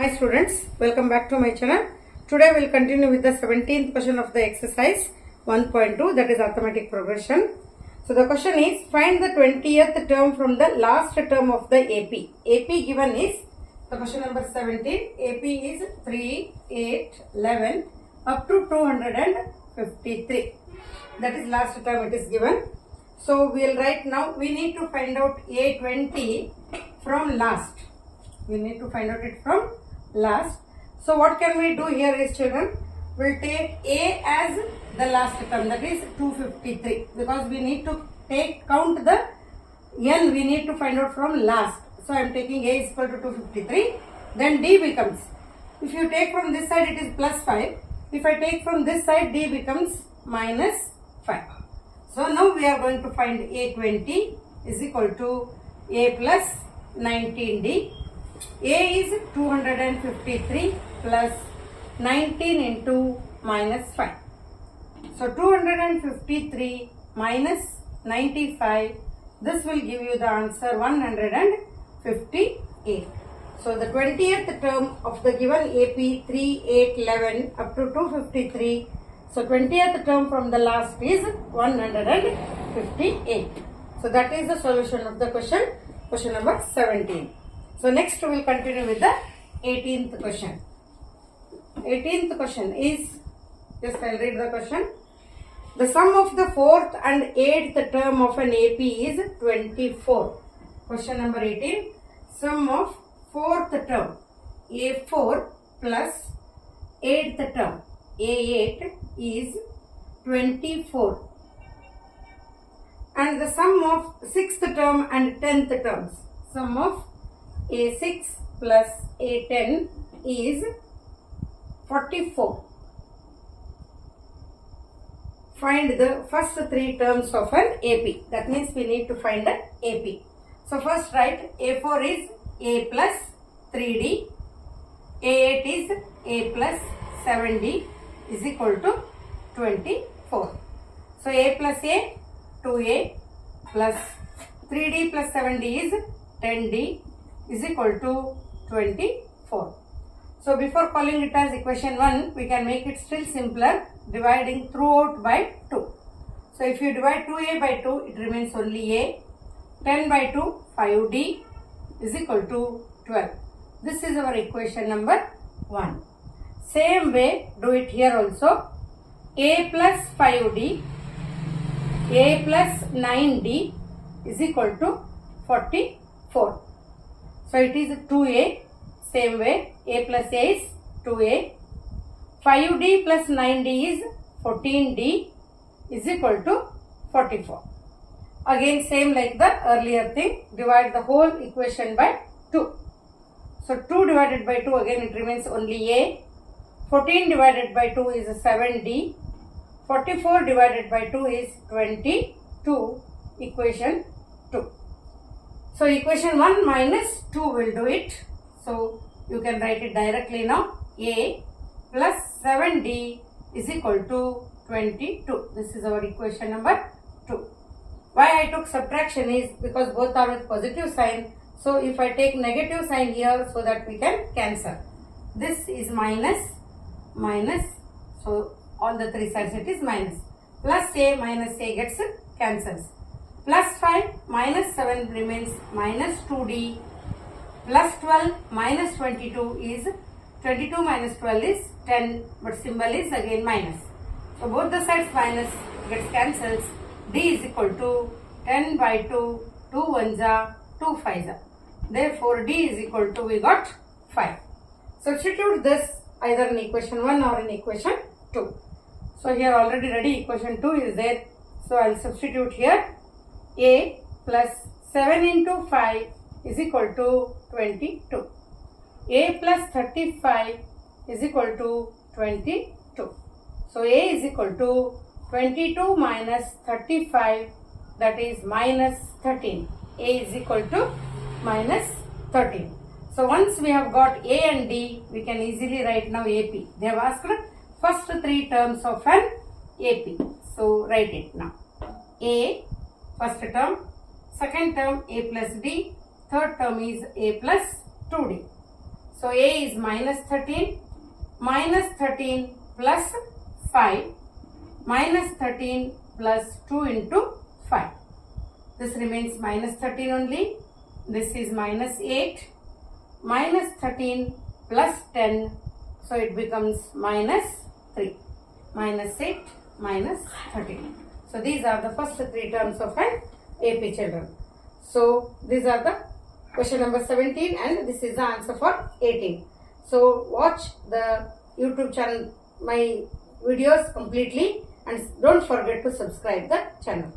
Hi students, welcome back to my channel. Today we will continue with the 17th question of the exercise 1.2, that is arithmetic progression. So the question is, find the 20th term from the last term of the AP. AP given is, the question number 17, AP is 3, 8, 11 up to 253. That is last term it is given. So we will write now, we need to find out A20 from last. We need to find out it from last. So what can we do here is, children, we'll take A as the last term, that is 253, because we need to count the n, we need to find out from last. So I am taking A is equal to 253. Then D becomes, if you take from this side it is plus 5. If I take from this side, D becomes minus 5. So now we are going to find A20 is equal to A plus 19D. A is 253 plus 19 into minus 5. So 253 minus 95, this will give you the answer 158. So the 20th term of the given AP 3, 8, 11 up to 253. So 20th term from the last is 158. So that is the solution of the question number 17. So next we will continue with the 18th question. 18th question is, just I will read the question. The sum of the 4th and 8th term of an AP is 24. Question number 18. Sum of 4th term A4 plus 8th term A8 is 24. And the sum of 6th term and 10th terms, sum of A6 plus A10 is 44. Find the first three terms of an AP. That means we need to find an AP. So first write A4 is A plus 3D. A8 is A plus 7D is equal to 24. So A plus A, 2A plus 3D plus 7D is 10D is equal to 24. So before calling it as equation 1, we can make it still simpler, dividing throughout by 2. So if you divide 2A by 2, it remains only A. 10 by 2, 5D is equal to 12. This is our equation number 1. Same way, do it here also. A plus 5D, A plus 9D is equal to 44. So it is 2A, same way, A plus A is 2A. 5D plus 9D is 14D is equal to 44. Again same like the earlier thing, divide the whole equation by 2. So 2 divided by 2, again it remains only A. 14 divided by 2 is 7D. 44 divided by 2 is 22, equation 2. So equation 1 minus 2 will do it. So you can write it directly now. A plus 7D is equal to 22. This is our equation number 2. Why I took subtraction is because both are with positive sign. So if I take negative sign here, so that we can cancel. This is minus, minus. So on the three sides it is minus. Plus A minus A gets cancels. Plus 5 minus 7 remains minus 2D. Plus 12 minus 22 is 22 minus 12 is 10, but symbol is again minus. So both the sides minus gets cancels. D is equal to 10 by 2, 2 ones are 2 5s are. Therefore D is equal to, we got 5. Substitute this either in equation 1 or in equation 2. So here already ready equation 2 is there. So I will substitute here. A plus 7 into 5 is equal to 22. A plus 35 is equal to 22. So A is equal to 22 minus 35, that is minus 13. A is equal to minus 13. So once we have got A and D, we can easily write now AP. They have asked first three terms of an AP. So write it now. A, first term, second term A plus D, third term is A plus 2D. So A is minus 13. Minus 13 plus 5. Minus 13 plus 2 into 5. This remains minus 13 only. This is minus 8. Minus 13 plus 10. So it becomes minus 3. Minus 8 minus 13. So these are the first three terms of an AP, children. So these are the question number 17 and this is the answer for 18. So watch the YouTube channel, my videos completely, and don't forget to subscribe the channel.